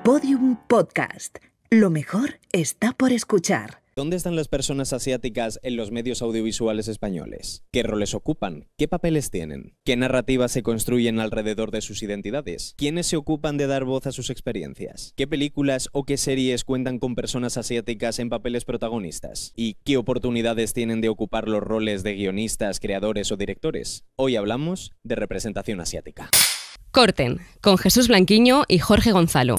Podium Podcast. Lo mejor está por escuchar. ¿Dónde están las personas asiáticas en los medios audiovisuales españoles? ¿Qué roles ocupan? ¿Qué papeles tienen? ¿Qué narrativas se construyen alrededor de sus identidades? ¿Quiénes se ocupan de dar voz a sus experiencias? ¿Qué películas o qué series cuentan con personas asiáticas en papeles protagonistas? ¿Y qué oportunidades tienen de ocupar los roles de guionistas, creadores o directores? Hoy hablamos de representación asiática. Corten, con Jesús Blanquiño y Jorge Gonzalo.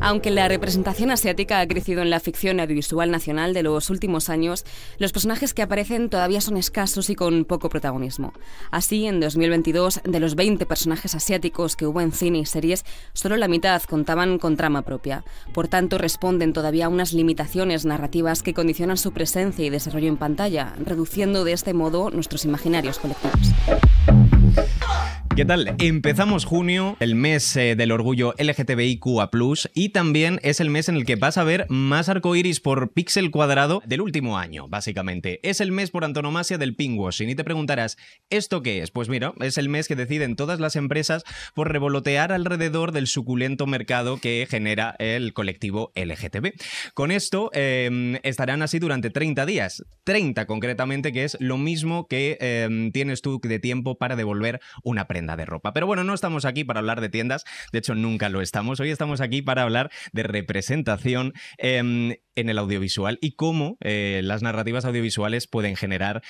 Aunque la representación asiática ha crecido en la ficción audiovisual nacional de los últimos años, los personajes que aparecen todavía son escasos y con poco protagonismo. Así, en 2022, de los 20 personajes asiáticos que hubo en cine y series, solo la mitad contaban con trama propia. Por tanto, responden todavía a unas limitaciones narrativas que condicionan su presencia y desarrollo en pantalla, reduciendo de este modo nuestros imaginarios colectivos. ¿Qué tal? Empezamos junio, el mes del orgullo LGTBIQA+, y también es el mes en el que vas a ver más arcoíris por píxel cuadrado del último año, básicamente. Es el mes por antonomasia del pinkwashing y te preguntarás, ¿esto qué es? Pues mira, es el mes que deciden todas las empresas por revolotear alrededor del suculento mercado que genera el colectivo LGTB. Con esto estarán así durante 30 días, 30 concretamente, que es lo mismo que tienes tú de tiempo para devolver una prenda de ropa. Pero bueno, no estamos aquí para hablar de tiendas, de hecho nunca lo estamos. Hoy estamos aquí para hablar de representación en el audiovisual y cómo las narrativas audiovisuales pueden generar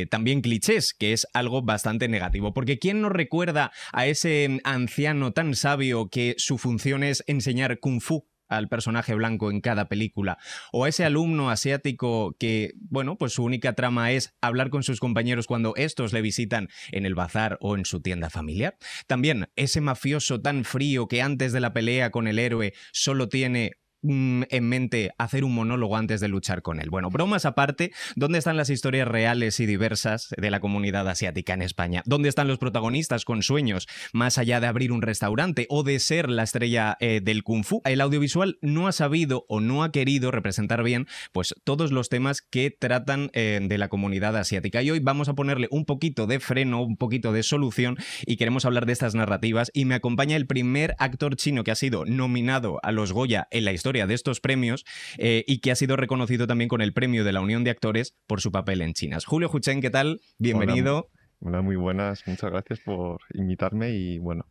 también clichés, que es algo bastante negativo. Porque ¿quién nos recuerda a ese anciano tan sabio que su función es enseñar kung fu al personaje blanco en cada película? O a ese alumno asiático que, bueno, pues su única trama es hablar con sus compañeros cuando estos le visitan en el bazar o en su tienda familiar. También ese mafioso tan frío que antes de la pelea con el héroe solo tiene en mente hacer un monólogo antes de luchar con él. Bueno, bromas aparte, ¿dónde están las historias reales y diversas de la comunidad asiática en España? ¿Dónde están los protagonistas con sueños más allá de abrir un restaurante o de ser la estrella del kung fu? El audiovisual no ha sabido o no ha querido representar bien pues todos los temas que tratan de la comunidad asiática, y hoy vamos a ponerle un poquito de freno, un poquito de solución, y queremos hablar de estas narrativas. Y me acompaña el primer actor chino que ha sido nominado a los Goya en la historia de estos premios y que ha sido reconocido también con el premio de la Unión de Actores por su papel en Chinas. Julio Huchen, ¿qué tal? Bienvenido. Hola, muy buenas. Muchas gracias por invitarme y bueno,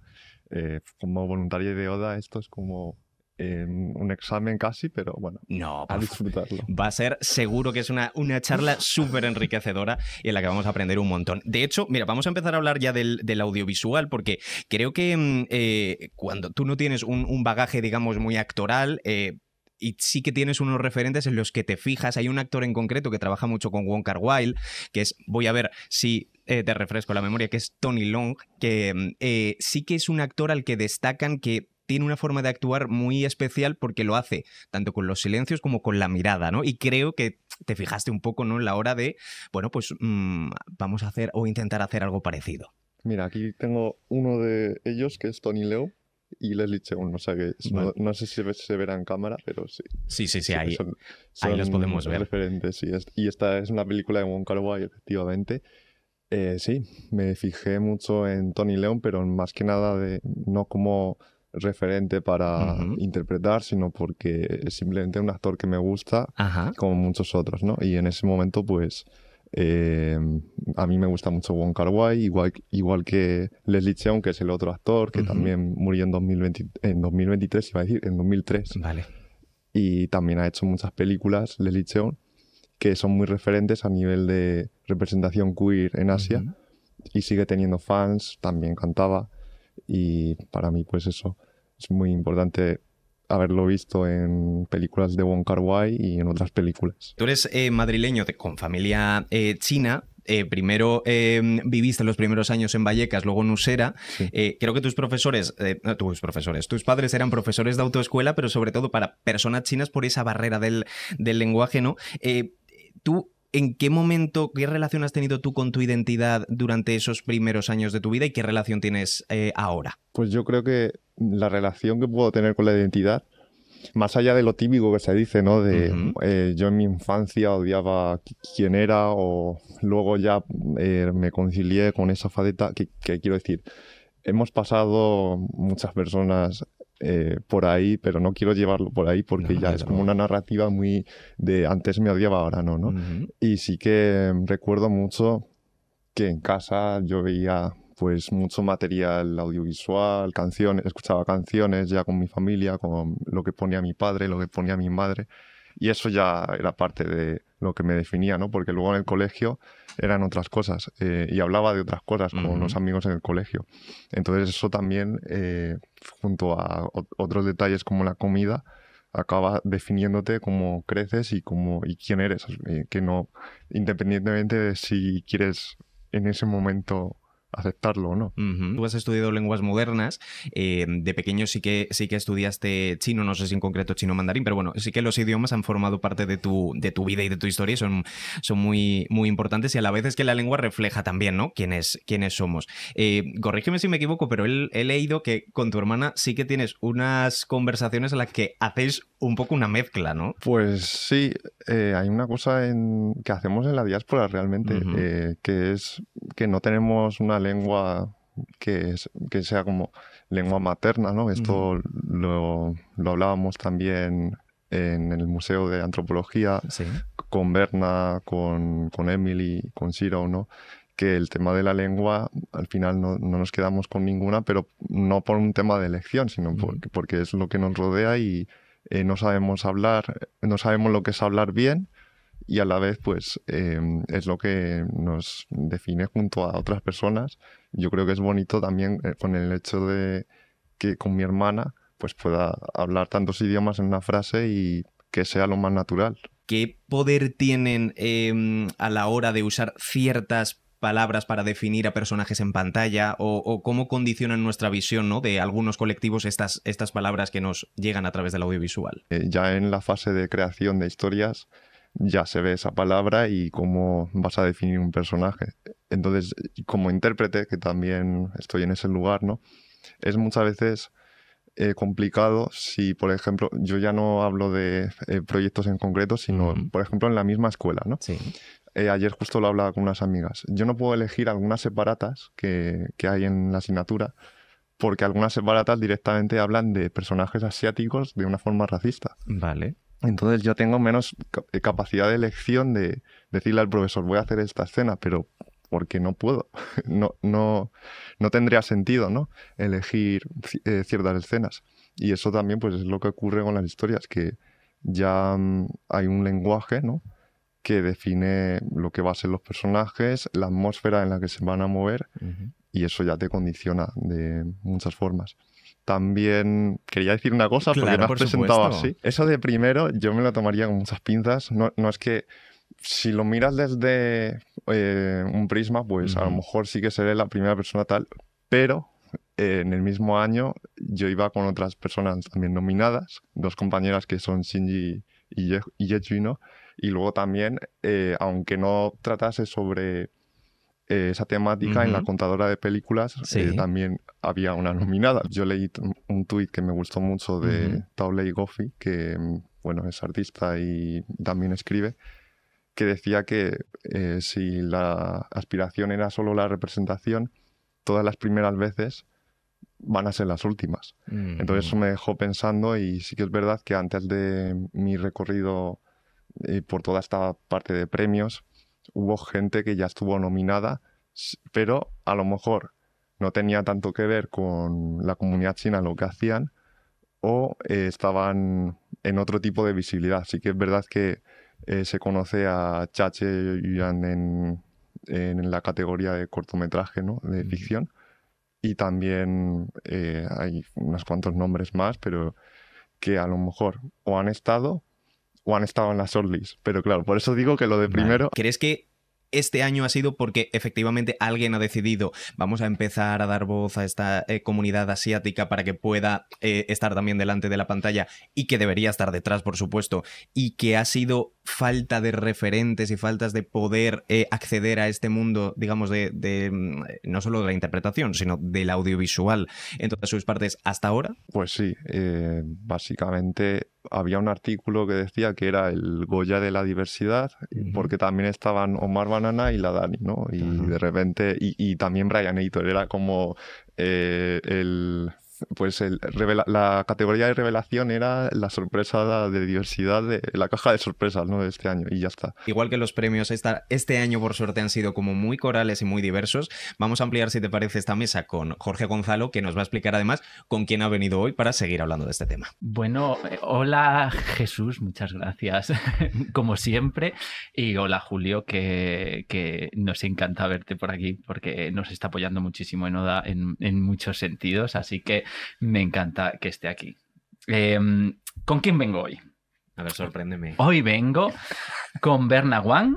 como voluntario de ODA esto es como un examen casi, pero bueno, no, a disfrutarlo. Va a ser seguro que es una charla súper enriquecedora y en la que vamos a aprender un montón. De hecho, mira, vamos a empezar a hablar ya del audiovisual, porque creo que cuando tú no tienes un bagaje, digamos, muy actoral, y sí que tienes unos referentes en los que te fijas. Hay un actor en concreto que trabaja mucho con Wong Kar-wai, que es, voy a ver si te refresco la memoria, que es Tony Leung, que sí que es un actor al que destacan que tiene una forma de actuar muy especial porque lo hace tanto con los silencios como con la mirada, ¿no? Y creo que te fijaste un poco, ¿no?, en la hora de, bueno, pues vamos a hacer o intentar hacer algo parecido. Mira, aquí tengo uno de ellos que es Tony Leung y Leslie Cheung, o sea que vale. no sé si se verá en cámara, pero sí. Sí, ahí, ahí los podemos ver. Referentes, sí. Y esta es una película de Wong Kar-wai, efectivamente. Sí, me fijé mucho en Tony Leung, pero más que nada no como referente para interpretar, sino porque es simplemente un actor que me gusta, como muchos otros, ¿no? Y en ese momento, pues, a mí me gusta mucho Wong Kar-wai, igual que Leslie Cheung, que es el otro actor, que también murió en 2023, iba a decir, en 2003. Vale. Y también ha hecho muchas películas, Leslie Cheung, que son muy referentes a nivel de representación queer en Asia, y sigue teniendo fans, también cantaba, y para mí, pues eso, es muy importante haberlo visto en películas de Wong Kar-wai y en otras películas. Tú eres madrileño con familia china. Primero viviste los primeros años en Vallecas, luego en Usera. Sí. Creo que tus padres eran profesores de autoescuela, pero sobre todo para personas chinas por esa barrera del lenguaje, ¿no? Tú ¿En qué momento, qué relación has tenido tú con tu identidad durante esos primeros años de tu vida y qué relación tienes ahora? Pues yo creo que la relación que puedo tener con la identidad, más allá de lo típico que se dice, ¿no? De yo en mi infancia odiaba quién era o luego ya me concilié con esa faceta, que quiero decir, hemos pasado muchas personas por ahí, pero no quiero llevarlo por ahí porque ya es como una narrativa muy de antes me odiaba, ahora no, ¿no? Y sí que recuerdo mucho que en casa yo veía pues mucho material audiovisual, canciones, escuchaba canciones ya con mi familia, con lo que ponía mi padre, lo que ponía mi madre, y eso ya era parte de lo que me definía, ¿no? Porque luego en el colegio eran otras cosas y hablaba de otras cosas con los amigos en el colegio. Entonces eso también, junto a otros detalles como la comida, acaba definiéndote cómo creces y quién eres, que no, independientemente de si quieres en ese momento aceptarlo o no. Tú has estudiado lenguas modernas, de pequeño sí que estudiaste chino, no sé si en concreto chino mandarín, pero bueno, sí que los idiomas han formado parte de tu vida y de tu historia y son muy, muy importantes, y a la vez es que la lengua refleja también, ¿no?, quiénes somos. Corrígeme si me equivoco, pero he leído que con tu hermana sí que tienes unas conversaciones en las que hacéis un poco una mezcla, ¿no? Pues sí, hay una cosa que hacemos en la diáspora realmente, que es que no tenemos una lengua que sea como lengua materna, ¿no? Esto lo hablábamos también en el Museo de Antropología, sí, con Berna, con Emily, con Shiro, ¿no? Que el tema de la lengua, al final no nos quedamos con ninguna, pero no por un tema de elección, sino porque es lo que nos rodea y no sabemos hablar, no sabemos lo que es hablar bien, y a la vez pues es lo que nos define junto a otras personas. Yo creo que es bonito también con el hecho de que con mi hermana pues pueda hablar tantos idiomas en una frase y que sea lo más natural. ¿Qué poder tienen a la hora de usar ciertas palabras para definir a personajes en pantalla, o cómo condicionan nuestra visión, ¿no?, de algunos colectivos estas palabras que nos llegan a través del audiovisual? Ya en la fase de creación de historias ya se ve esa palabra y cómo vas a definir un personaje. Entonces, como intérprete, que también estoy en ese lugar, ¿no?, es muchas veces complicado si, por ejemplo, yo ya no hablo de proyectos en concreto, sino, por ejemplo, en la misma escuela, ¿no? Sí. Ayer justo lo hablaba con unas amigas. Yo no puedo elegir algunas separatas que hay en la asignatura, porque algunas separatas directamente hablan de personajes asiáticos de una forma racista. Vale. Entonces yo tengo menos capacidad de elección de decirle al profesor, voy a hacer esta escena, pero porque no puedo. No tendría sentido, ¿no?, elegir ciertas escenas. Y eso también pues es lo que ocurre con las historias, que ya hay un lenguaje, ¿no?, que define lo que va a ser los personajes, la atmósfera en la que se van a mover, y eso ya te condiciona de muchas formas. También quería decir una cosa, porque claro, me has presentado así. Eso de primero yo me lo tomaría con muchas pinzas. No es que si lo miras desde un prisma, pues a lo mejor sí que seré la primera persona tal, pero en el mismo año yo iba con otras personas también nominadas, dos compañeras que son Shinji y Yeju, ¿no? Y luego también, aunque no tratase sobre esa temática, en la contadora de películas también había una nominada. Yo leí un tuit que me gustó mucho de Taolei Goffey, que bueno, es artista y también escribe, que decía que si la aspiración era solo la representación, todas las primeras veces van a ser las últimas. Entonces eso me dejó pensando, y sí que es verdad que antes de mi recorrido por toda esta parte de premios, hubo gente que ya estuvo nominada, pero a lo mejor no tenía tanto que ver con la comunidad china lo que hacían, o estaban en otro tipo de visibilidad. Sí que es verdad que se conoce a Chache Yuan en la categoría de cortometraje, ¿no?, de ficción, y también hay unos cuantos nombres más, pero que a lo mejor o han estado en la shortlist. Pero claro, por eso digo que lo de primero... ¿Crees que este año ha sido porque efectivamente alguien ha decidido vamos a empezar a dar voz a esta comunidad asiática para que pueda estar también delante de la pantalla y que debería estar detrás, por supuesto, y que ha sido falta de referentes y faltas de poder acceder a este mundo, digamos, de no solo de la interpretación, sino del audiovisual en todas sus partes hasta ahora? Pues sí, básicamente había un artículo que decía que era el Goya de la diversidad, porque también estaban Omar Banana y la Dani, ¿no? Y de repente, y también Brian Aitor, era como la categoría de revelación era la sorpresa de diversidad de la caja de sorpresas, ¿no? De este año, y ya está. Igual que los premios este año, por suerte, han sido como muy corales y muy diversos, vamos a ampliar, si te parece, esta mesa con Jorge Gonzalo, que nos va a explicar además con quién ha venido hoy para seguir hablando de este tema. Bueno, hola Jesús, muchas gracias, como siempre, y hola Julio, que nos encanta verte por aquí porque nos está apoyando muchísimo en Oda en muchos sentidos, así que me encanta que esté aquí. ¿Con quién vengo hoy? A ver, sorpréndeme. Hoy vengo con Berna Wang,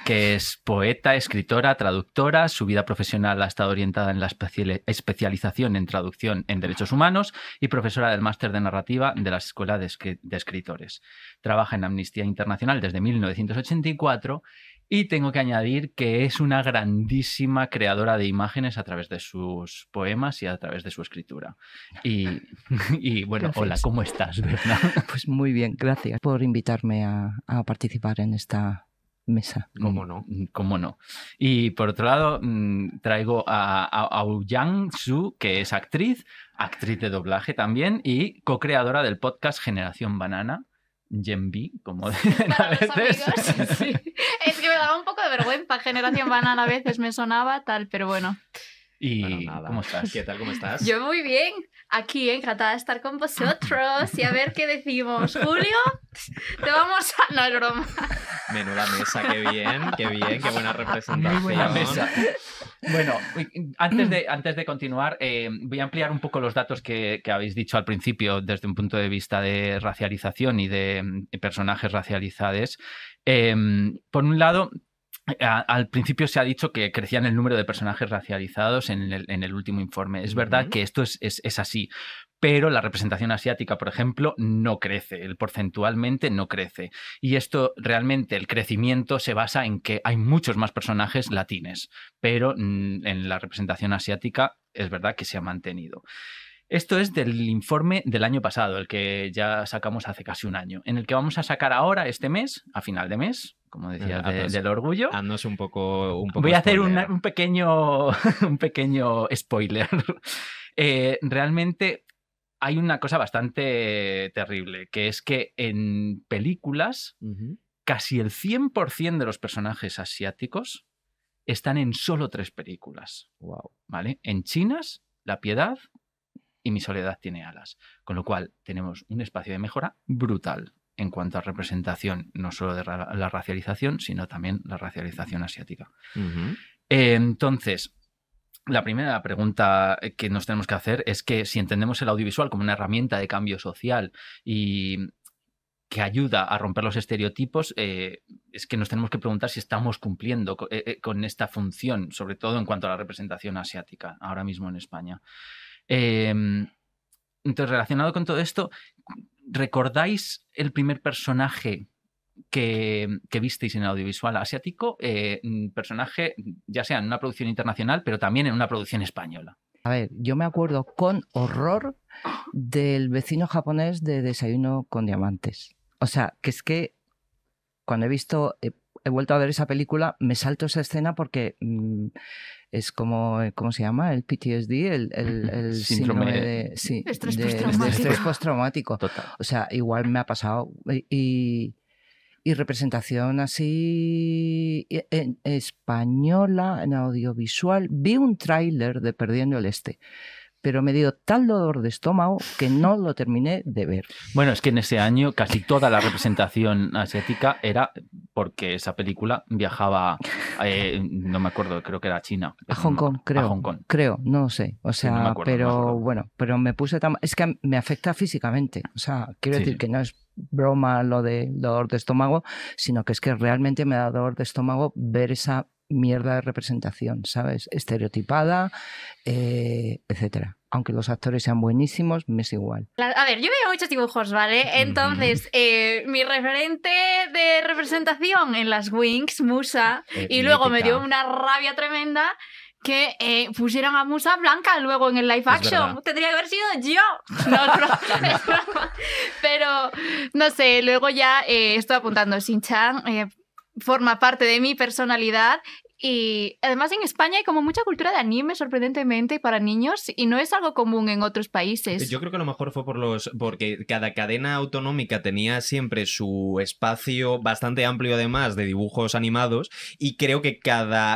que es poeta, escritora, traductora. Su vida profesional ha estado orientada en la especialización en traducción en derechos humanos y profesora del máster de narrativa de la Escuela de Escritores. Trabaja en Amnistía Internacional desde 1984 y tengo que añadir que es una grandísima creadora de imágenes a través de sus poemas y a través de su escritura. Y bueno, Gracias. hola, ¿cómo estás, Berna? Pues muy bien, gracias por invitarme a participar en esta mesa. ¿Cómo no? ¿Cómo no? Y por otro lado, traigo a Ouyang Xu, que es actriz de doblaje también y co-creadora del podcast Generación Banana. Gen B, como dicen a veces. Amigos, sí. Es que me daba un poco de vergüenza. Generación Banana a veces me sonaba tal, pero bueno. Y Bueno, nada. ¿cómo estás? ¿Qué tal? ¿Cómo estás? Yo muy bien. Aquí, encantada de estar con vosotros y a ver qué decimos. Julio, te vamos a... No, es broma. Menuda mesa, qué buena representación. Muy buena mesa. Bueno, antes de continuar, voy a ampliar un poco los datos que habéis dicho al principio desde un punto de vista de racialización y de personajes racializados. Por un lado, al principio se ha dicho que crecían el número de personajes racializados en el último informe. Es verdad que esto es así, pero la representación asiática, por ejemplo, no crece, porcentualmente no crece. Y esto realmente, el crecimiento se basa en que hay muchos más personajes latines, pero en la representación asiática es verdad que se ha mantenido. Esto es del informe del año pasado, el que ya sacamos hace casi un año, en el que vamos a sacar ahora, este mes, a final de mes, como decía, del orgullo. Haznos un poco Voy a hacer spoiler. un pequeño spoiler. Realmente hay una cosa bastante terrible, que es que en películas casi el 100% de los personajes asiáticos están en solo 3 películas. Wow. ¿Vale? En Chinas, La Piedad y Mi soledad tiene alas. Con lo cual tenemos un espacio de mejora brutal en cuanto a representación, no solo de la racialización, sino también la racialización asiática. Entonces, la primera pregunta que nos tenemos que hacer es que si entendemos el audiovisual como una herramienta de cambio social y que ayuda a romper los estereotipos, es que nos tenemos que preguntar si estamos cumpliendo con esta función, sobre todo en cuanto a la representación asiática, ahora mismo en España. Entonces, relacionado con todo esto, ¿recordáis el primer personaje que visteis en el audiovisual asiático? Personaje, ya sea en una producción internacional, pero también en una producción española. A ver, yo me acuerdo con horror del vecino japonés de Desayuno con Diamantes. O sea, que es que cuando he vuelto a ver esa película, me salto esa escena porque es como, ¿cómo se llama? El PTSD, el síndrome de estrés postraumático. Total. O sea, igual me ha pasado. Y representación así en española, en audiovisual. Vi un tráiler de Perdiendo el Este, pero me dio tal dolor de estómago que no lo terminé de ver. Bueno, es que en ese año casi toda la representación asiática era porque esa película viajaba, no me acuerdo, creo que era a China. A Hong Kong, creo. A Hong Kong. Creo, no lo sé. O sea, sí, no me acuerdo. Bueno, pero me puse tan... Es que me afecta físicamente. O sea, quiero decir que no es broma lo de dolor de estómago, sino que es que realmente me da dolor de estómago ver esa mierda de representación, ¿sabes? Estereotipada, etcétera. Aunque los actores sean buenísimos, me es igual. A ver, yo veo muchos dibujos, ¿vale? Entonces, mi referente de representación en las Winx, Musa, y luego me dio una rabia tremenda que pusieran a Musa blanca luego en el live action. Tendría que haber sido yo. No, es broma. Pero, no sé, luego ya estoy apuntando Shin-chan, forma parte de mi personalidad. Y además en España hay como mucha cultura de anime, sorprendentemente, para niños, y no es algo común en otros países. Yo creo que a lo mejor fue porque cada cadena autonómica tenía siempre su espacio bastante amplio, además, de dibujos animados, y creo que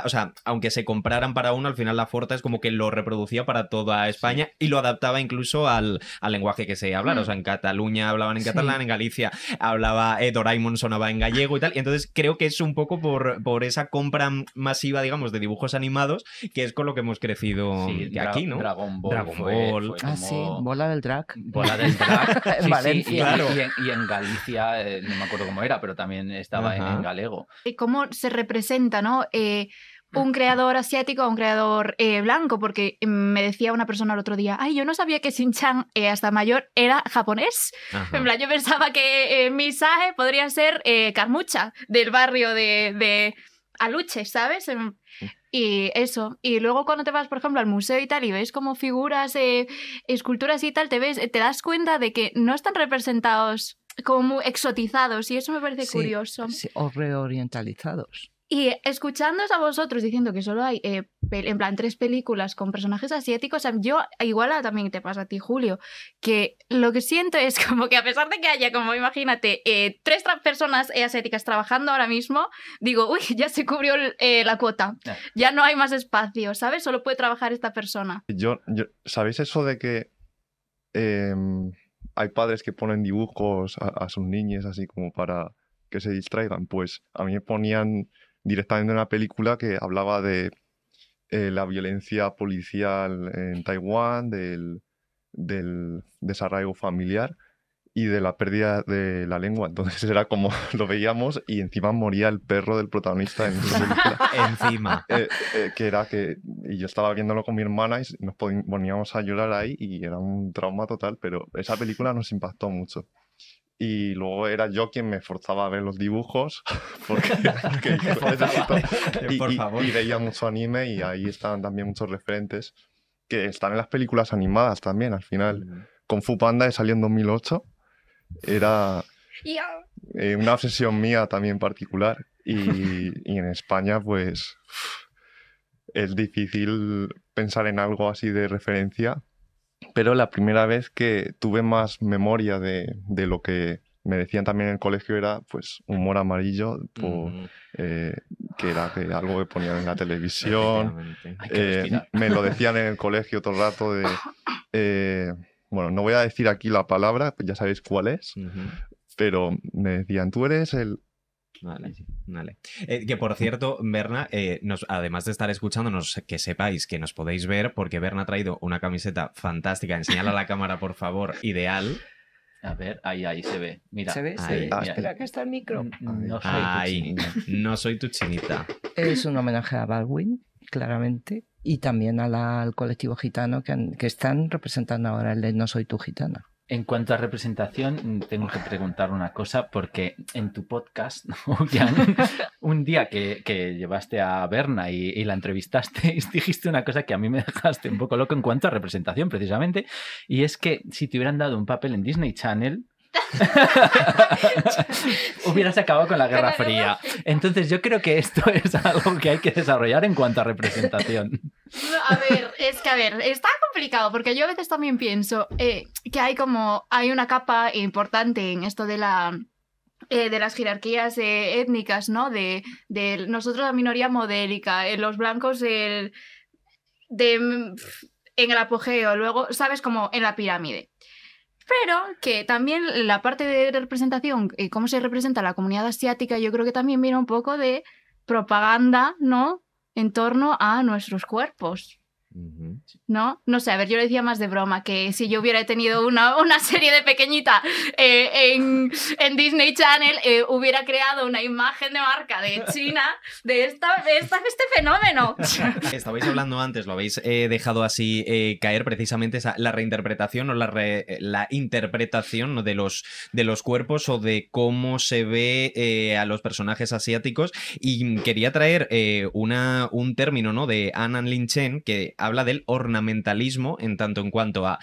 o sea, aunque se compraran para uno, al final la Forta es como que lo reproducía para toda España y lo adaptaba incluso al lenguaje que se hablara. O sea, en Cataluña hablaban en catalán, en Galicia hablaba Doraemon, sonaba en gallego y tal, y entonces creo que es un poco por esa compra masiva, digamos, de dibujos animados, que es con lo que hemos crecido aquí, ¿no? Dragon Ball. Fue como... sí, Bola del Drag. Bola del Drag. En Valencia. Claro. Y en Galicia, no me acuerdo cómo era, pero también estaba en galego. Y cómo se representa, ¿no? Un creador asiático a un creador blanco, porque me decía una persona el otro día, ay, yo no sabía que Shin-chan hasta mayor era japonés. En plan, yo pensaba que Misae podría ser Carmucha, del barrio de Aluche, ¿sabes? Y eso. Y luego cuando te vas, por ejemplo, al museo y tal, y ves como figuras, esculturas y tal, te das cuenta de que no están representados como muy exotizados, y eso me parece curioso. Sí, o reorientalizados. Y escuchándoos a vosotros diciendo que solo hay, en plan, 3 películas con personajes asiáticos, yo, igual también te pasa a ti, Julio, que lo que siento es como que a pesar de que haya, como imagínate, 3 personas asiáticas trabajando ahora mismo, digo, uy, ya se cubrió la cuota, ya no hay más espacio, ¿sabes? Solo puede trabajar esta persona. ¿Sabéis eso de que hay padres que ponen dibujos a sus niñas así como para que se distraigan? Pues a mí me ponían directamente una película que hablaba de la violencia policial en Taiwán, del desarraigo familiar y de la pérdida de la lengua. Entonces era como lo veíamos y encima moría el perro del protagonista en esa película. Encima. Y yo estaba viéndolo con mi hermana y nos poníamos a llorar ahí y era un trauma total, pero esa película nos impactó mucho. Y luego era yo quien me forzaba a ver los dibujos porque Por favor. Y veía mucho anime y ahí estaban también muchos referentes que están en las películas animadas también al final. Kung Fu Panda salió en 2008, era una obsesión mía también particular y en España pues es difícil pensar en algo así de referencia. Pero la primera vez que tuve más memoria de lo que me decían también en el colegio era pues humor amarillo, que era algo que ponían en la televisión. Me lo decían en el colegio todo el rato bueno, no voy a decir aquí la palabra, pues ya sabéis cuál es, pero me decían, tú eres el... Vale. Que por cierto, Berna, además de estar escuchándonos, que sepáis que nos podéis ver, porque Berna ha traído una camiseta fantástica. Enseñala a la cámara, por favor, ideal. A ver, ahí se ve. Mira, ¿se ve? Ahí. Espera, que está el micro. No soy tu chinita. Es un homenaje a Baldwin, claramente, y también al colectivo gitano que están representando ahora el de No soy tu gitana. En cuanto a representación, tengo que preguntar una cosa, porque en tu podcast, un día que llevaste a Berna y la entrevistaste, dijiste una cosa que a mí me dejaste un poco loco en cuanto a representación, precisamente, y es que si te hubieran dado un papel en Disney Channel, hubieras acabado con la Guerra Fría. Entonces yo creo que esto es algo que hay que desarrollar en cuanto a representación. A ver, está complicado, porque yo a veces también pienso que hay una capa importante en esto de las jerarquías étnicas, ¿no? De nosotros la minoría modélica, los blancos en el apogeo, luego, ¿sabes? Como en la pirámide. Pero que también la parte de representación, cómo se representa la comunidad asiática, yo creo que también viene un poco de propaganda, ¿no? En torno a nuestros cuerpos. ¿No? No sé, a ver, yo le decía más de broma que si yo hubiera tenido una serie de pequeñita en Disney Channel, hubiera creado una imagen de marca de China de este fenómeno. Estabais hablando antes, lo habéis dejado así caer, precisamente la reinterpretación o la interpretación, ¿no?, de los cuerpos o de cómo se ve a los personajes asiáticos, y quería traer un término, ¿no?, de Anna Lin Chen, que habla del ornamentalismo en tanto en cuanto a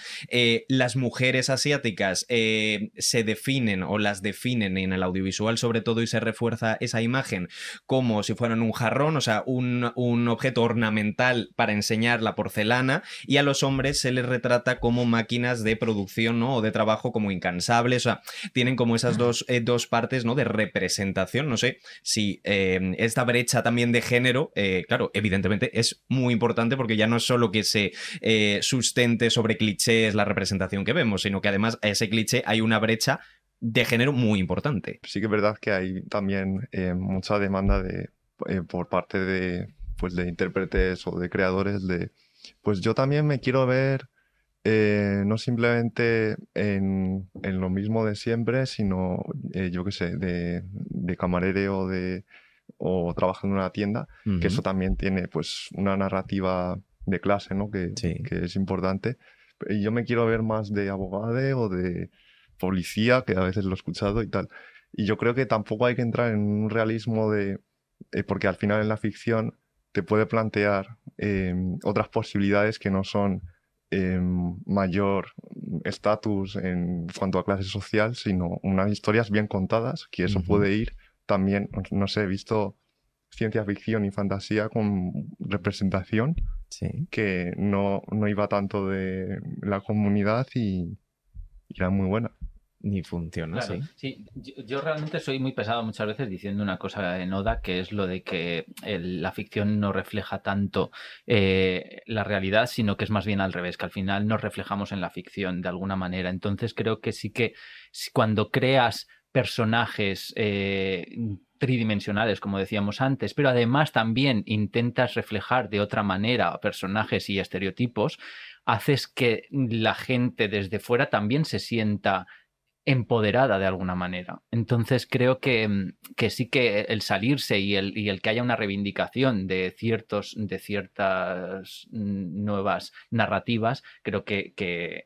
las mujeres asiáticas se definen o las definen en el audiovisual sobre todo, y se refuerza esa imagen como si fueran un jarrón, o sea, un objeto ornamental para enseñar la porcelana, y a los hombres se les retrata como máquinas de producción, ¿no?, o de trabajo, como incansables. O sea, tienen como esas dos partes, ¿no?, de representación. No sé si esta brecha también de género, claro, evidentemente es muy importante, porque ya no es solo que se sustente sobre clichés la representación que vemos, sino que además a ese cliché hay una brecha de género muy importante. Sí que es verdad que hay también mucha demanda por parte pues de intérpretes o de creadores pues yo también me quiero ver no simplemente en lo mismo de siempre, sino yo qué sé, de camarero o trabajando en una tienda, que eso también tiene pues una narrativa de clase, ¿no?, que es importante. Y yo me quiero ver más de abogado o de policía, que a veces lo he escuchado y tal. Y yo creo que tampoco hay que entrar en un realismo porque al final en la ficción te puede plantear otras posibilidades que no son mayor estatus en cuanto a clase social, sino unas historias bien contadas, que eso puede ir también, no sé, he visto ciencia ficción y fantasía con representación que no iba tanto de la comunidad y era muy buena. Ni funciona, claro, sí. Yo realmente soy muy pesado muchas veces diciendo una cosa en Oda, que es lo de que la ficción no refleja tanto la realidad, sino que es más bien al revés, que al final nos reflejamos en la ficción de alguna manera. Entonces creo que sí que cuando creas personajes tridimensionales, como decíamos antes, pero además también intentas reflejar de otra manera personajes y estereotipos, haces que la gente desde fuera también se sienta empoderada de alguna manera. Entonces creo que sí que el salirse y el que haya una reivindicación de ciertas nuevas narrativas, creo que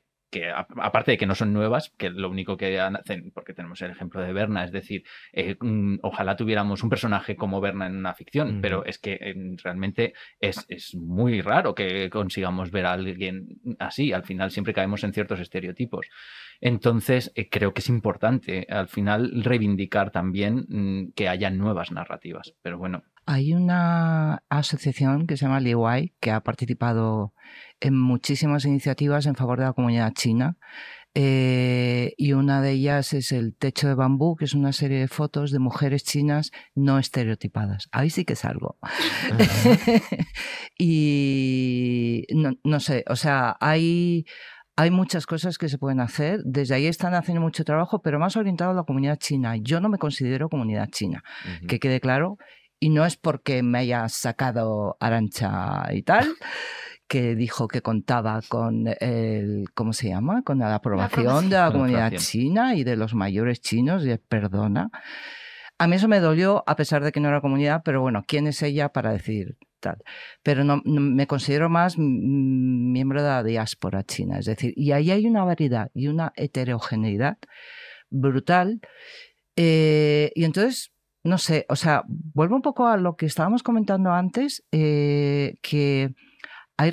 aparte de que no son nuevas, que lo único que hacen, porque tenemos el ejemplo de Berna, es decir, ojalá tuviéramos un personaje como Berna en una ficción, pero es que realmente es muy raro que consigamos ver a alguien así. Al final siempre caemos en ciertos estereotipos. Entonces creo que es importante al final reivindicar también que haya nuevas narrativas, pero bueno. Hay una asociación que se llama Liwai, que ha participado en muchísimas iniciativas en favor de la comunidad china, y una de ellas es el Techo de Bambú, que es una serie de fotos de mujeres chinas no estereotipadas. Ahí sí que es algo. Y no sé, o sea, hay muchas cosas que se pueden hacer. Desde ahí están haciendo mucho trabajo, pero más orientado a la comunidad china. Yo no me considero comunidad china, que quede claro. Y no es porque me haya sacado Arantxa y tal, que dijo que contaba con ¿cómo se llama? Con la aprobación de la comunidad china y de los mayores chinos, y perdona. A mí eso me dolió, a pesar de que no era comunidad, pero bueno, ¿quién es ella para decir tal? Pero no me considero más miembro de la diáspora china, es decir, y ahí hay una variedad y una heterogeneidad brutal, y entonces no sé, o sea, vuelvo un poco a lo que estábamos comentando antes, que hay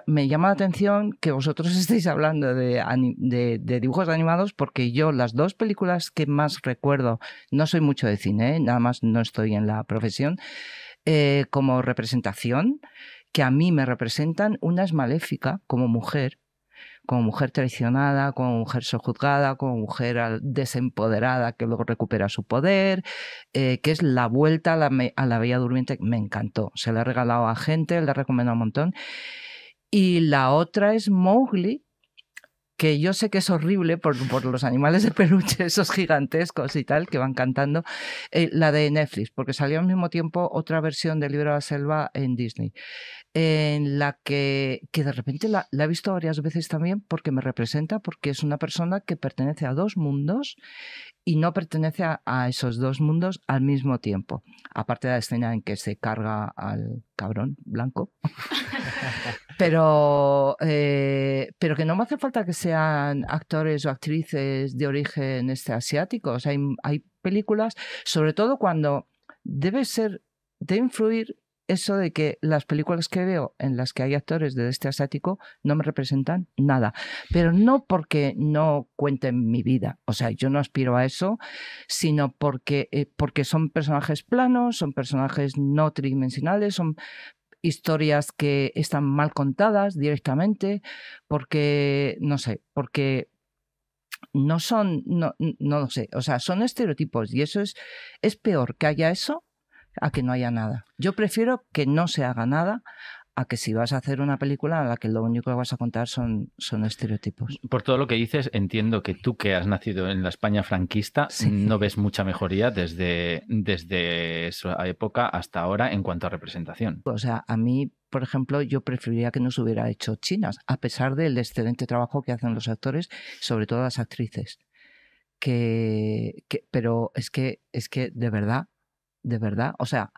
me llama la atención que vosotros estéis hablando de dibujos animados, porque yo las dos películas que más recuerdo, no soy mucho de cine, nada más no estoy en la profesión, como representación, que a mí me representan, una es Maléfica como mujer traicionada, como mujer sojuzgada, como mujer desempoderada que luego recupera su poder, que es la vuelta a la Bella Durmiente. Me encantó, se la he regalado a gente, le he recomendado un montón. Y la otra es Mowgli, que yo sé que es horrible por los animales de peluche, esos gigantescos y tal, que van cantando, la de Netflix, porque salió al mismo tiempo otra versión de Libro de la Selva en Disney, en la que de repente la he visto varias veces también porque me representa, porque es una persona que pertenece a dos mundos y no pertenece a esos dos mundos al mismo tiempo. Aparte de la escena en que se carga al cabrón blanco. pero que no me hace falta que sean actores o actrices de origen asiático. O sea, hay películas, sobre todo cuando debe influir eso de que las películas que veo en las que hay actores de este asiático no me representan nada, pero no porque no cuenten mi vida, o sea, yo no aspiro a eso, sino porque son personajes planos, son personajes no tridimensionales, son historias que están mal contadas directamente, porque, no sé, porque no son, no lo sé, o sea, son estereotipos y eso es peor que haya eso a que no haya nada. Yo prefiero que no se haga nada a que si vas a hacer una película en la que lo único que vas a contar son estereotipos. Por todo lo que dices, entiendo que tú, que has nacido en la España franquista, sí, no ves mucha mejoría desde esa época hasta ahora en cuanto a representación. O sea, a mí, por ejemplo, yo preferiría que no se hubiera hecho chinas, a pesar del excelente trabajo que hacen los actores, sobre todo las actrices. Pero es que de verdad, o sea,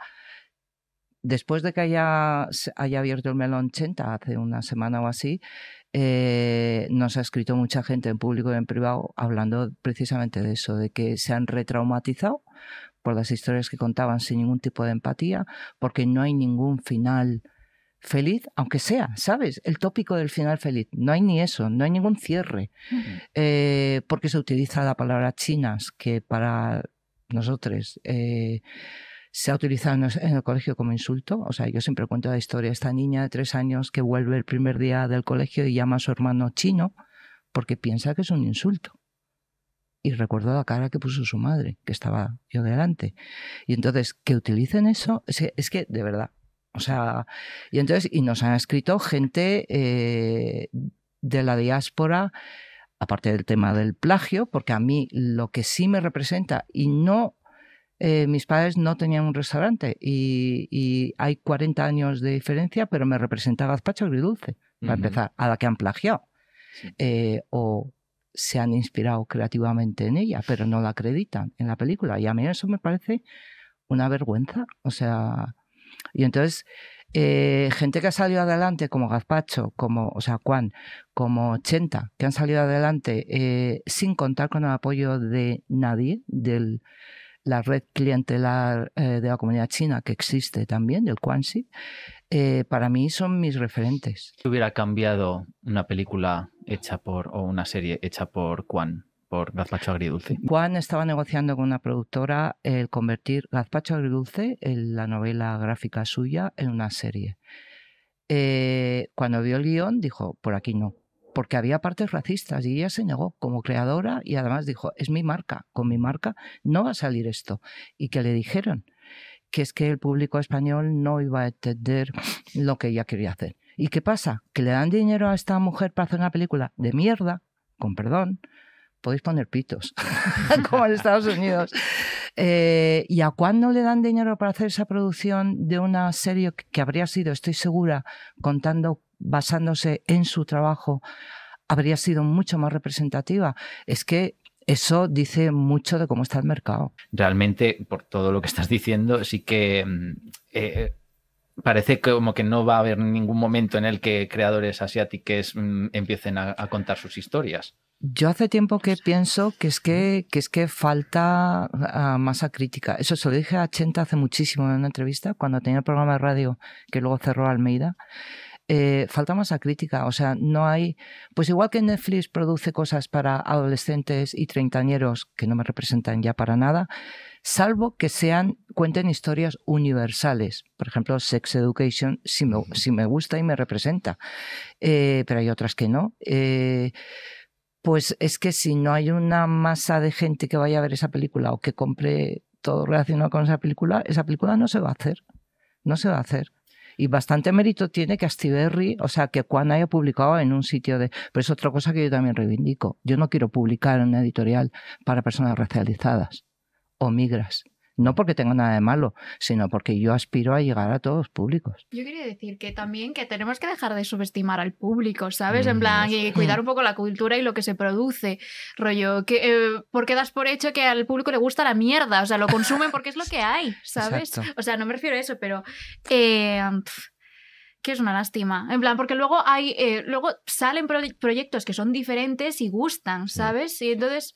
después de que haya abierto el Melón 80 hace una semana o así, nos ha escrito mucha gente en público y en privado hablando precisamente de eso, de que se han retraumatizado por las historias que contaban sin ningún tipo de empatía, porque no hay ningún final feliz, aunque sea, ¿sabes? El tópico del final feliz. No hay ni eso, no hay ningún cierre, porque se utiliza la palabra chinas, que para nosotros se ha utilizado en el colegio como insulto. O sea, yo siempre cuento la historia de esta niña de 3 años que vuelve el primer día del colegio y llama a su hermano chino porque piensa que es un insulto. Y recuerdo la cara que puso su madre, que estaba yo delante. Y entonces, que utilicen eso, es que de verdad. O sea, y nos han escrito gente de la diáspora, aparte del tema del plagio, porque a mí lo que sí me representa, y no, mis padres no tenían un restaurante y hay 40 años de diferencia, pero me representa Gazpacho Agridulce, para empezar, a la que han plagiado. Sí. O se han inspirado creativamente en ella, pero no la acreditan en la película. Y a mí eso me parece una vergüenza. O sea, y entonces gente que ha salido adelante como Gazpacho, Juan, como 80, que han salido adelante sin contar con el apoyo de nadie, de la red clientelar de la comunidad china que existe también, del Quanxi, para mí son mis referentes. ¿Qué hubiera cambiado una película o una serie hecha por Juan, por Gazpacho Agridulce? Juan estaba negociando con una productora el convertir Gazpacho Agridulce, la novela gráfica suya, en una serie. Cuando vio el guión dijo, por aquí no, porque había partes racistas y ella se negó como creadora y además dijo, es mi marca, con mi marca no va a salir esto. Y que le dijeron que es que el público español no iba a entender lo que ella quería hacer. ¿Y qué pasa? Que le dan dinero a esta mujer para hacer una película de mierda, con perdón, podéis poner pitos, como en Estados Unidos. ¿Y a cuándo le dan dinero para hacer esa producción de una serie que habría sido, estoy segura, basándose en su trabajo, habría sido mucho más representativa? Es que eso dice mucho de cómo está el mercado. Realmente, por todo lo que estás diciendo, sí que parece como que no va a haber ningún momento en el que creadores asiáticos empiecen a contar sus historias. Yo hace tiempo que pienso que es que falta masa crítica. Eso se lo dije a Chenta hace muchísimo en una entrevista, cuando tenía el programa de radio que luego cerró Almeida. Falta masa crítica, o sea, no hay... Pues igual que Netflix produce cosas para adolescentes y treintañeros que no me representan ya para nada, salvo que cuenten historias universales. Por ejemplo, Sex Education sí me gusta y me representa, pero hay otras que no. Pues es que si no hay una masa de gente que vaya a ver esa película o que compre todo relacionado con esa película no se va a hacer. No se va a hacer. Y bastante mérito tiene que Astiberri, o sea, que Juan haya publicado en un sitio de... Pero es otra cosa que yo también reivindico. Yo no quiero publicar en una editorial para personas racializadas o migras. No porque tenga nada de malo, sino porque yo aspiro a llegar a todos los públicos. Yo quería decir que también que tenemos que dejar de subestimar al público, ¿sabes? En plan, y cuidar un poco la cultura y lo que se produce. Rollo, que porque das por hecho que al público le gusta la mierda, o sea, lo consumen porque es lo que hay, ¿sabes? Exacto. O sea, no me refiero a eso, pero... que es una lástima. En plan, porque luego luego salen proyectos que son diferentes y gustan, ¿sabes? Y entonces...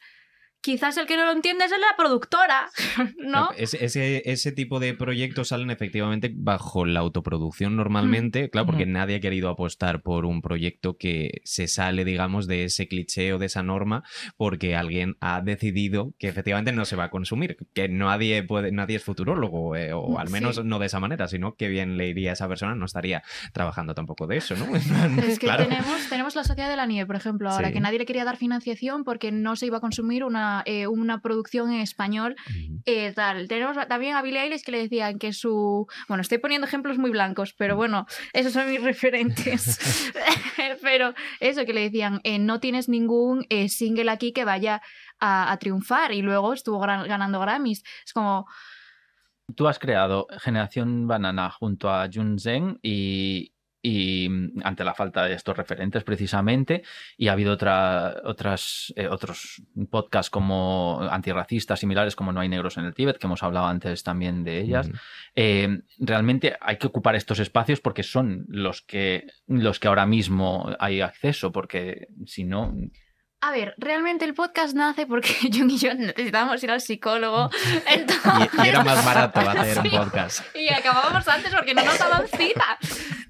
Quizás el que no lo entiende es la productora, ¿no? Ese tipo de proyectos salen efectivamente bajo la autoproducción normalmente, claro, porque nadie ha querido apostar por un proyecto que se sale, digamos, de ese cliché o de esa norma, porque alguien ha decidido que efectivamente no se va a consumir, que nadie es futurólogo, o al menos no de esa manera, sino que bien le iría a esa persona, no estaría trabajando tampoco de eso, ¿no? Es que claro. tenemos la Sociedad de la Nieve, por ejemplo, ahora, que nadie le quería dar financiación porque no se iba a consumir una producción en español, tal. Tenemos también a Billie Eilish, que le decían que su... Bueno, estoy poniendo ejemplos muy blancos, pero bueno, esos son mis referentes. Pero eso, que le decían, no tienes ningún single aquí que vaya a triunfar, y luego estuvo ganando Grammys. Es como... Tú has creado Generación Banana junto a Jun Zheng y ante la falta de estos referentes precisamente, y ha habido otros podcasts como antirracistas similares, como No hay negros en el Tíbet, que hemos hablado antes también de ellas. Realmente hay que ocupar estos espacios porque son los que ahora mismo hay acceso, porque si no... A ver, realmente el podcast nace porque Jun y yo necesitábamos ir al psicólogo. Entonces... Y era más barato hacer un podcast. Y acabábamos antes porque no nos daban cita.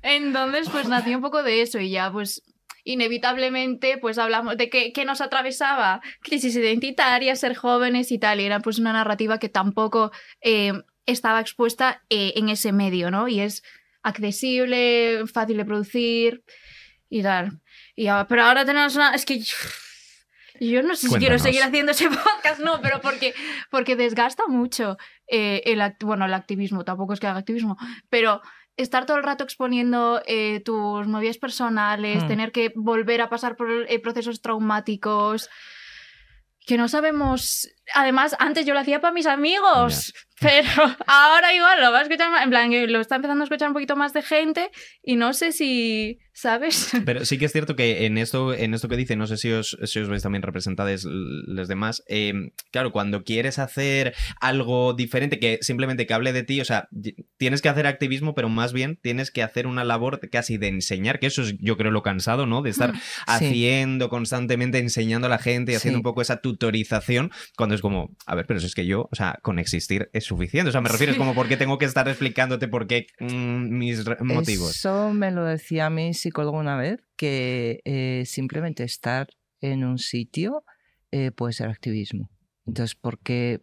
Entonces, pues nació un poco de eso, y ya pues inevitablemente pues hablamos de qué nos atravesaba, crisis identitaria, ser jóvenes y tal, y era pues una narrativa que tampoco estaba expuesta en ese medio, ¿no? Y es accesible, fácil de producir y tal. Pero ahora tenemos una... Es que... Yo no sé si quiero seguir haciendo ese podcast, no, pero porque desgasta mucho el activismo. Tampoco es que haga activismo, pero estar todo el rato exponiendo tus movidas personales, tener que volver a pasar por procesos traumáticos que no sabemos... Además, antes yo lo hacía para mis amigos, pero ahora igual lo va a escuchar más, en plan, lo está empezando a escuchar un poquito más de gente y no sé si... ¿Sabes? Pero sí que es cierto que en esto que dice, no sé si os veis también representadas los demás, claro, cuando quieres hacer algo diferente, que simplemente que hable de ti, o sea, tienes que hacer activismo, pero más bien tienes que hacer una labor casi de enseñar, que eso es, yo creo, lo cansado, ¿no? De estar haciendo constantemente, enseñando a la gente y haciendo un poco esa tutorización, cuando es como, a ver, pero si es que yo, o sea, con existir es suficiente, o sea, me refiero, es como, ¿por qué tengo que estar explicándote por qué mis motivos? Eso me lo decía a mí psicólogo una vez, que simplemente estar en un sitio puede ser activismo. Entonces, porque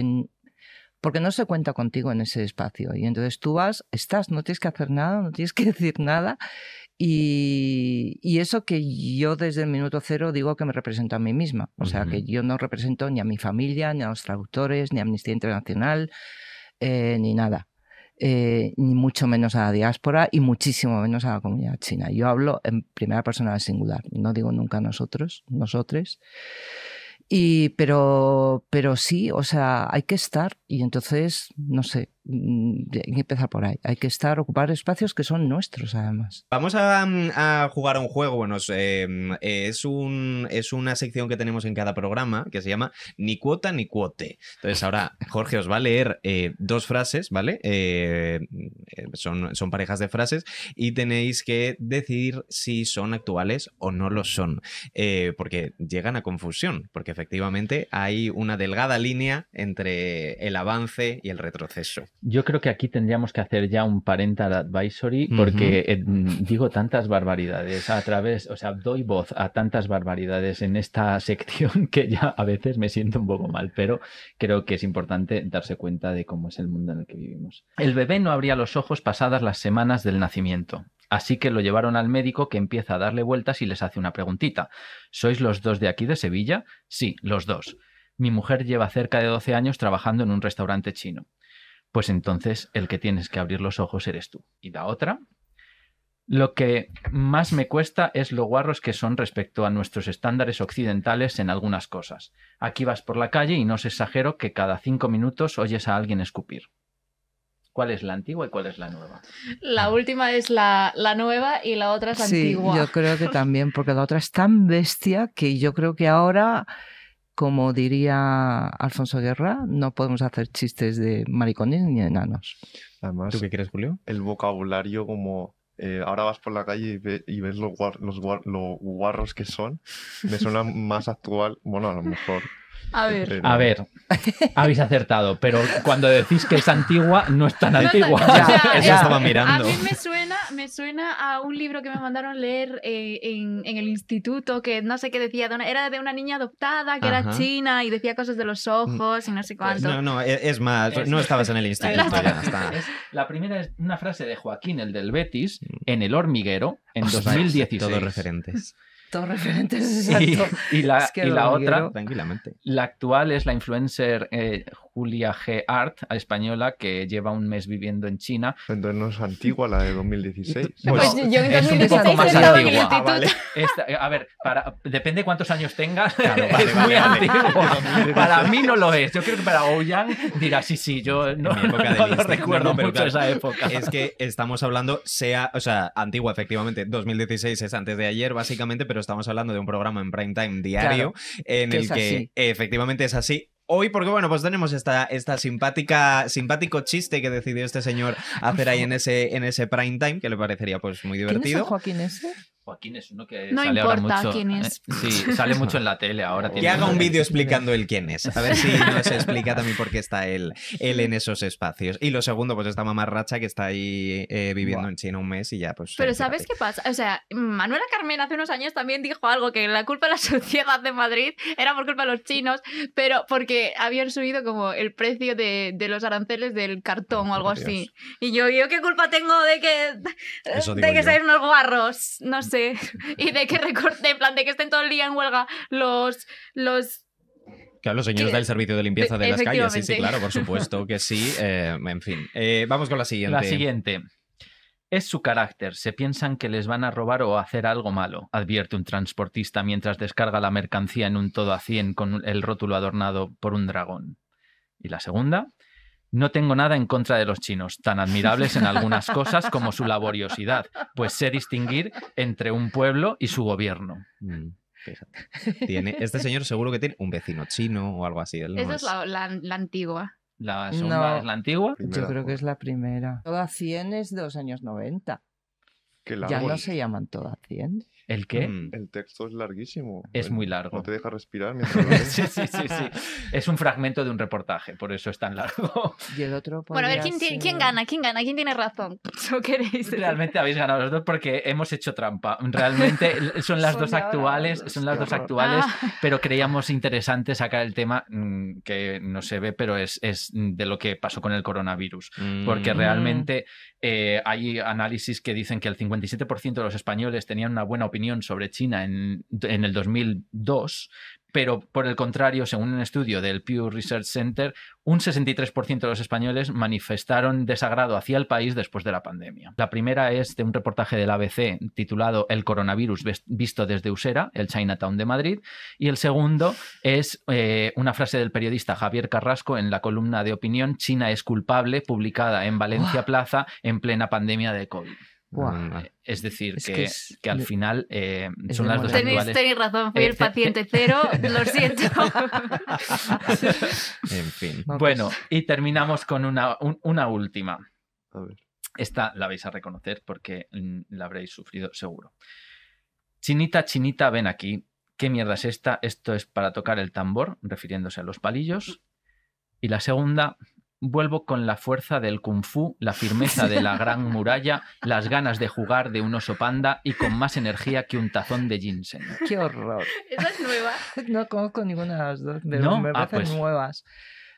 no se cuenta contigo en ese espacio. Y entonces tú estás, no tienes que hacer nada, no tienes que decir nada. Y eso que yo desde el minuto cero digo que me represento a mí misma. O sea, que yo no represento ni a mi familia, ni a los traductores, ni a Amnistía Internacional, ni nada. Ni mucho menos a la diáspora y muchísimo menos a la comunidad china. Yo hablo en primera persona del singular, no digo nunca nosotros, nosotres. Pero sí, o sea, hay que estar, y entonces, no sé, hay que empezar por ahí. Hay que estar, ocupar espacios que son nuestros, además. Vamos a jugar a un juego. Bueno, es una sección que tenemos en cada programa que se llama Ni cuota ni cuote. Entonces ahora Jorge os va a leer 2 frases, ¿vale? Son parejas de frases y tenéis que decidir si son actuales o no lo son. Porque llegan a confusión, porque efectivamente hay una delgada línea entre el avance y el retroceso. Yo creo que aquí tendríamos que hacer ya un parental advisory porque digo tantas barbaridades o sea, doy voz a tantas barbaridades en esta sección que ya a veces me siento un poco mal, pero creo que es importante darse cuenta de cómo es el mundo en el que vivimos. El bebé no abría los ojos pasadas las semanas del nacimiento, así que lo llevaron al médico, que empieza a darle vueltas y les hace una preguntita. ¿Sois los 2 de aquí de Sevilla? Sí, los 2. Mi mujer lleva cerca de 12 años trabajando en un restaurante chino. pues entonces el que tienes que abrir los ojos eres tú. Y la otra, lo que más me cuesta es lo guarros que son respecto a nuestros estándares occidentales en algunas cosas. Aquí vas por la calle y no os exagero que cada 5 minutos oyes a alguien escupir. ¿Cuál es la antigua y cuál es la nueva? La última es la nueva y la otra es la antigua. Sí, yo creo que también, porque la otra es tan bestia que yo creo que ahora, como diría Alfonso Guerra, no podemos hacer chistes de maricones ni de enanos. Además, ¿Tú qué quieres, Julio? el vocabulario como... ahora vas por la calle y ves lo guarros que son, me suena más actual, bueno, a lo mejor. A ver. Pero... A ver, habéis acertado, pero cuando decís que es antigua, no es tan antigua. Eso estaba mirando. A mí me suena a un libro que me mandaron leer en el instituto, que no sé qué decía, era de una niña adoptada que era china y decía cosas de los ojos y no sé cuánto. No, es más, no estabas en el instituto, ya está. La primera es una frase de Joaquín, el del Betis, en El Hormiguero, en 2016. Todos referentes. Todos referentes, exacto. Y la otra, tranquilamente. la actual es la influencer Julia G. Art, española, que lleva un mes viviendo en China. Entonces no es antigua la de 2016. Pues yo en es un 2016 poco más estaba en el antigua. instituto. A ver, depende de cuántos años tenga, Claro, es muy antigua. Para mí no lo es. Yo creo que para Ouyang dirá, sí, yo no, En mi época de no lo listing. recuerdo pero mucho claro, esa época. Es que estamos hablando, antigua, efectivamente, 2016 es antes de ayer, básicamente, pero estamos hablando de un programa en prime time diario, Claro, en que el es que así. efectivamente es así. Hoy, porque bueno, pues tenemos esta simpático chiste que decidió este señor hacer ahí en ese prime time, que le parecería pues muy ¿Quién es el divertido. Joaquín ese? Joaquín es uno que No sale ahora importa mucho. quién es. Sí, sale mucho en la tele ahora. Que haga un vídeo explicando él quién es. A ver si nos explica también por qué está él en esos espacios. Y lo segundo, pues esta mamarracha que está ahí viviendo en China un mes y ya, pues. Pero ¿sabes qué pasa? O sea, Manuela Carmen hace unos años también dijo algo, que la culpa de la sociedad de Madrid era por culpa de los chinos, pero porque habían subido como el precio de los aranceles del cartón o algo así. Y yo, ¿qué culpa tengo de que seáis unos guarros? No sé. Y de que recorte, en plan, de que estén todo el día en huelga los Claro, los señores del servicio de limpieza de las calles, sí, Efectivamente. claro, por supuesto que sí. En fin, vamos con la siguiente. La siguiente. Es su carácter. Se piensan que les van a robar o hacer algo malo, advierte un transportista mientras descarga la mercancía en un todo a 100 con el rótulo adornado por un dragón. Y la segunda. No tengo nada en contra de los chinos, tan admirables en algunas cosas como su laboriosidad, pues sé distinguir entre un pueblo y su gobierno. Fíjate. Este señor seguro que tiene un vecino chino o algo así. Él no Esa es la antigua. ¿La segunda es la antigua? Yo creo que es la primera. Toda 100 es de los años 90. Qué Ya largo. no se llaman toda 100. ¿El qué? El texto es larguísimo. Es muy largo. No te deja respirar mientras lo lees. Sí. Es un fragmento de un reportaje, por eso es tan largo. Y el otro Bueno, a ver, podría ser- ¿quién gana? ¿Quién tiene razón? ¿O queréis? Realmente habéis ganado los dos porque hemos hecho trampa. Realmente son las dos actuales, pero creíamos interesante sacar el tema que no se ve, pero es de lo que pasó con el coronavirus. Porque realmente hay análisis que dicen que el 57% de los españoles tenían una buena opinión sobre China en el 2002, pero por el contrario, según un estudio del Pew Research Center, un 63% de los españoles manifestaron desagrado hacia el país después de la pandemia. La primera es de un reportaje del ABC titulado El coronavirus visto desde Usera, el Chinatown de Madrid, y el segundo es una frase del periodista Javier Carrasco en la columna de opinión China es culpable, publicada en Valencia Plaza en plena pandemia de COVID. Es decir, que al final son las dos actuales. Tenéis razón, fui el paciente cero, lo siento. En fin. Bueno, y terminamos con una última. A ver. Esta la vais a reconocer porque la habréis sufrido seguro. Chinita, chinita, ven aquí. ¿Qué mierda es esta? Esto es para tocar el tambor, refiriéndose a los palillos. Y la segunda... Vuelvo con la fuerza del kung fu, la firmeza de la gran muralla, las ganas de jugar de un oso panda y con más energía que un tazón de ginseng. ¡Qué horror! ¿Esa es nueva? No conozco ninguna de las dos, pero ¿No? me parecen Pues... nuevas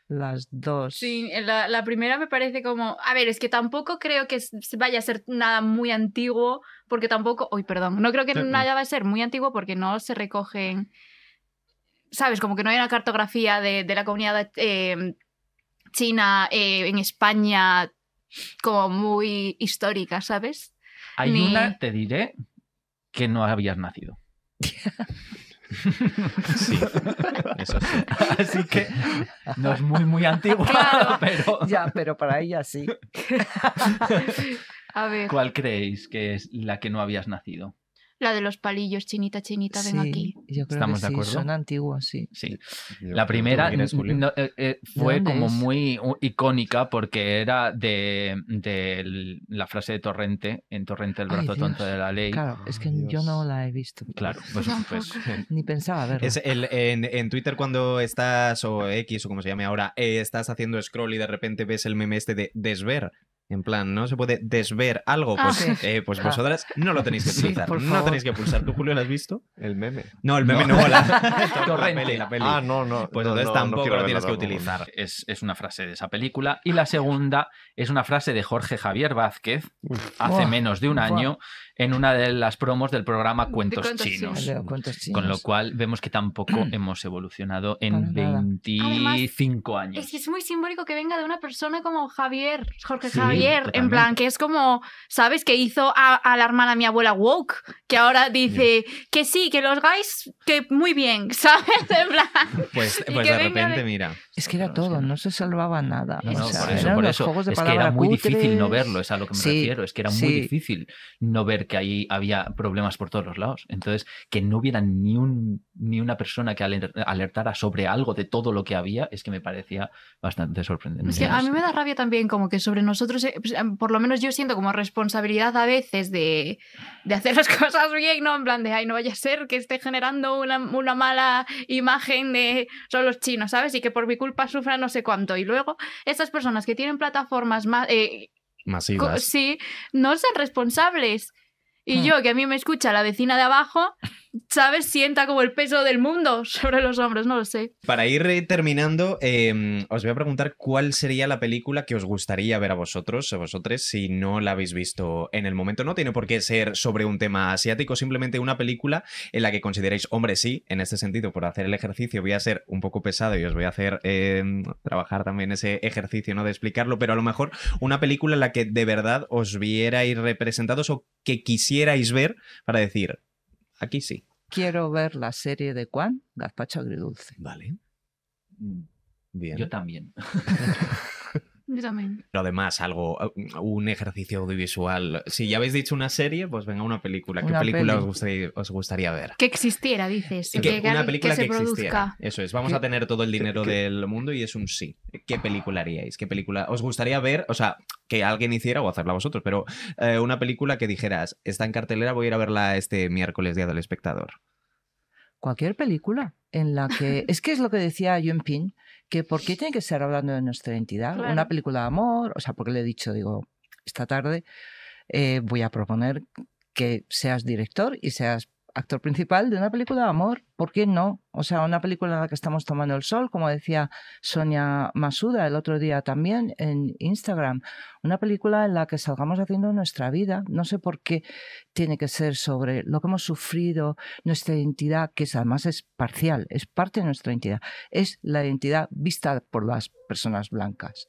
las dos. Sí, la primera me parece como... A ver, es que tampoco creo que vaya a ser nada muy antiguo, porque tampoco... Uy, perdón. No creo que nada va a ser muy antiguo porque no se recogen... ¿Sabes? Como que no hay una cartografía de la comunidad... China en España como muy histórica, ¿sabes? Hay una, te diré, que no habías nacido. Sí, eso sí. Así que no es muy antigua, Claro. pero... Ya, pero para ella sí. A ver, ¿Cuál creéis que es la que no habías nacido? la de los palillos, chinita, ven aquí. Yo creo ¿Estamos que de sí, acuerdo? son antiguas, sí. Sí. Yo La creo primera que- ¿Quién es, Julio? fue dónde como es? muy icónica porque era de la frase de Torrente, en Torrente el Ay, brazo tonto Dios. de la ley. Claro, es que Ay, yo no Dios. la he visto. Claro, pues, Tampoco. Ni pensaba verla. Es en Twitter cuando estás, o X o como se llame ahora, estás haciendo scroll y de repente ves el meme este de desver. En plan, ¿no se puede desver algo? Pues, sí. pues vosotras no lo tenéis que Sí, utilizar. por no favor. tenéis que pulsar. ¿Tú, Julio, lo has visto? El meme. No, el meme no. la Torrente. la peli. Ah, no. Pues no, entonces no, tampoco quiero lo verla tienes que tampoco. utilizar. Es una frase de esa película. Y la segunda es una frase de Jorge Javier Vázquez hace Buah, menos de un buah. año en una de las promos del programa Cuentos Cuentos Chinos. Chinos. Leo cuentos chinos. Con lo cual vemos que tampoco hemos evolucionado en Para nada. 25 años. Es que es muy simbólico que venga de una persona como Javier, Jorge Sí, Javier, en totalmente. plan, que es como, ¿sabes? Que hizo a la hermana mi abuela woke, que ahora dice que sí, que los guys, que muy bien, ¿sabes? En plan, Pues, Y pues que de venga repente, de- mira. Es que era todo, no se salvaba nada. No, no, O sea, por eso, eran por los eso. juegos de Es que era palabra muy difícil no cutres. verlo, es a lo que me Sí, refiero. Es que era muy sí. difícil no ver que ahí había problemas por todos los lados. Entonces, que no hubiera ni una persona que alertara sobre algo de todo lo que había, es que me parecía bastante sorprendente. es que a mí me da rabia también como que sobre nosotros, pues, por lo menos yo siento como responsabilidad a veces de hacer las cosas bien, ¿no? En plan de, ay, no vaya a ser que esté generando una mala imagen de son los chinos, ¿sabes? Y que por mi culpa sufran no sé cuánto. Y luego, estas personas que tienen plataformas más... Masivas. sí, no sean responsables. Y Hmm. yo, que a mí me escucha la vecina de abajo, ¿sabes? Sienta como el peso del mundo sobre los hombros, no lo sé. Para ir terminando, os voy a preguntar cuál sería la película que os gustaría ver a vosotros, a vosotros, si no la habéis visto en el momento. No tiene por qué ser sobre un tema asiático, simplemente una película en la que consideréis, hombre, sí, en este sentido, por hacer el ejercicio voy a ser un poco pesado y os voy a hacer trabajar también ese ejercicio, ¿no? De explicarlo, pero a lo mejor una película en la que de verdad os vierais representados o que quisierais ver para decir, aquí sí. Quiero ver la serie de Juan, Gazpacho Agridulce. Vale. Bien. Yo también. Yo también. Pero además, un ejercicio audiovisual. Si ya habéis dicho una serie, pues venga una película. ¿Qué Una película peli. os gustaría ver? Que existiera, dices. Una película se que produzca. existiera. Eso es, vamos ¿Qué? a tener todo el dinero del mundo y es un sí. ¿Qué película haríais? ¿Qué película os gustaría ver? O sea, que alguien hiciera o hacerla vosotros, pero una película que dijeras, está en cartelera, voy a ir a verla este miércoles, Día del Espectador. Cualquier película en la que... Es que es lo que decía Yuen Ping, que ¿por qué tiene que estar hablando de nuestra identidad? Claro. Una película de amor, o sea, porque le he dicho, digo, esta tarde voy a proponer que seas director y seas actor principal de una película de amor. ¿Por qué no? O sea, una película en la que estamos tomando el sol, como decía Sonia Masuda el otro día también en Instagram. Una película en la que salgamos haciendo nuestra vida. No sé por qué tiene que ser sobre lo que hemos sufrido, nuestra identidad, que además es parcial, es parte de nuestra identidad. Es la identidad vista por las personas blancas.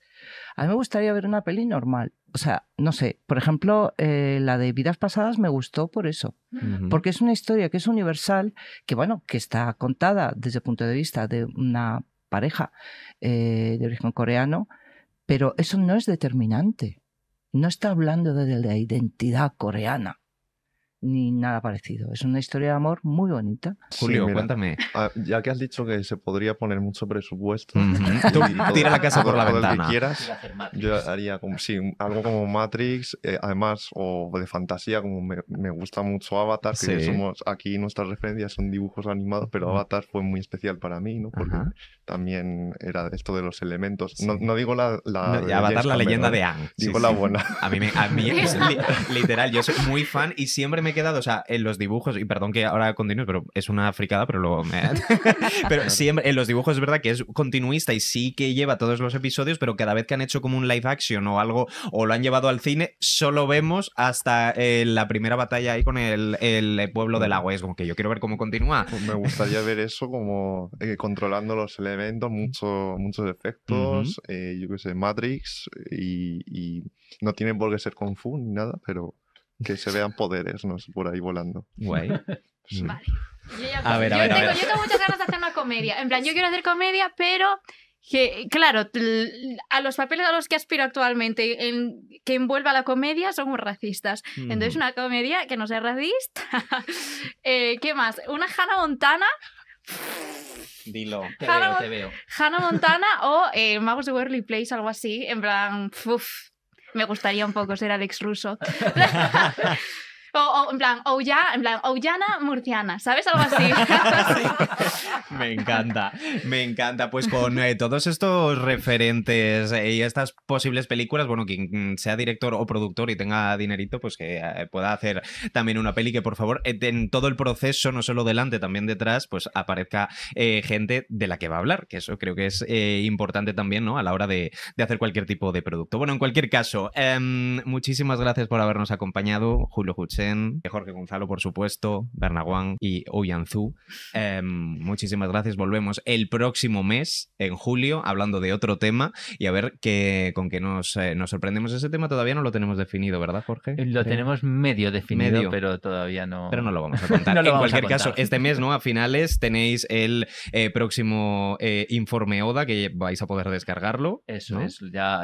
A mí me gustaría ver una peli normal. O sea, no sé, por ejemplo, la de Vidas Pasadas me gustó por eso. Porque es una historia que es universal, que bueno, que está contada desde el punto de vista de una pareja de origen coreano, pero eso no es determinante. No está hablando de la identidad coreana, ni nada parecido. Es una historia de amor muy bonita. Julio, Sí, mira, cuéntame. Ya que has dicho que se podría poner mucho presupuesto, Ujú. y Tú todo- tira la casa por la todo el que ventana. quieras, yo haría como, sí, algo como Matrix, además, o de fantasía, como me gusta mucho Avatar, que Sí. somos aquí nuestras referencias son dibujos animados, pero Avatar fue muy especial para mí, ¿no? Porque Ajá. también era esto de los elementos. Sí. No digo la No, de Avatar, James la leyenda Cameron, de Aang. Sí, digo sí. la buena. A mí literal, yo soy muy fan y siempre me he quedado, o sea, en los dibujos, y perdón que ahora continúe, pero es una fricada, pero luego me... pero siempre, en los dibujos es verdad que es continuista y sí que lleva todos los episodios, pero cada vez que han hecho como un live action o algo, o lo han llevado al cine, solo vemos hasta la primera batalla ahí con el pueblo del agua. Es como que yo quiero ver cómo continúa. Me gustaría ver eso como controlando los elementos, muchos efectos, yo qué sé, Matrix, y no tienen por qué ser Kung Fu ni nada, pero que se vean poderes, no sé, por ahí volando. Guay. Sí. Vale. Yo tengo muchas ganas de hacer una comedia. En plan, yo quiero hacer comedia, pero que, claro, a los papeles a los que aspiro actualmente que envuelva la comedia son muy racistas. Entonces, una comedia que no sea racista. ¿Qué más? Una Hannah Montana. Dilo. Te veo. Hannah Montana o Magos de Waverly Place, algo así. En plan, me gustaría un poco ser Alex Russo. O en plan, Ollana murciana, ¿sabes? Algo así. Me encanta. Pues con todos estos referentes y estas posibles películas, bueno, quien sea director o productor y tenga dinerito, pues que pueda hacer también una peli que, por favor, en todo el proceso, no solo delante, también detrás, pues aparezca gente de la que va a hablar, que eso creo que es importante también, ¿no? A la hora de hacer cualquier tipo de producto. Bueno, en cualquier caso, muchísimas gracias por habernos acompañado, Julio Huchen, Jorge Gonzalo, por supuesto, Bernaguán y Ouyanzú. Muchísimas gracias. Volvemos el próximo mes, en julio, hablando de otro tema y a ver con qué nos sorprendemos. Ese tema todavía no lo tenemos definido, ¿verdad, Jorge? Lo tenemos medio definido, pero todavía no... Pero no lo vamos a contar. En cualquier caso, este mes, ¿no? A finales tenéis el próximo informe ODA que vais a poder descargarlo. Eso, ¿no? Es. Ya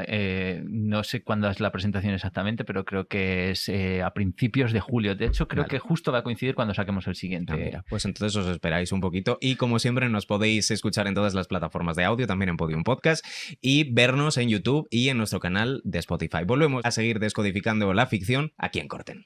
no sé cuándo es la presentación exactamente, pero creo que es a principios de julio. De hecho, creo que justo va a coincidir cuando saquemos el siguiente. Mira, pues entonces os esperáis un poquito y como siempre nos podéis escuchar en todas las plataformas de audio, también en Podium Podcast y vernos en YouTube y en nuestro canal de Spotify. Volvemos a seguir descodificando la ficción aquí en Corten.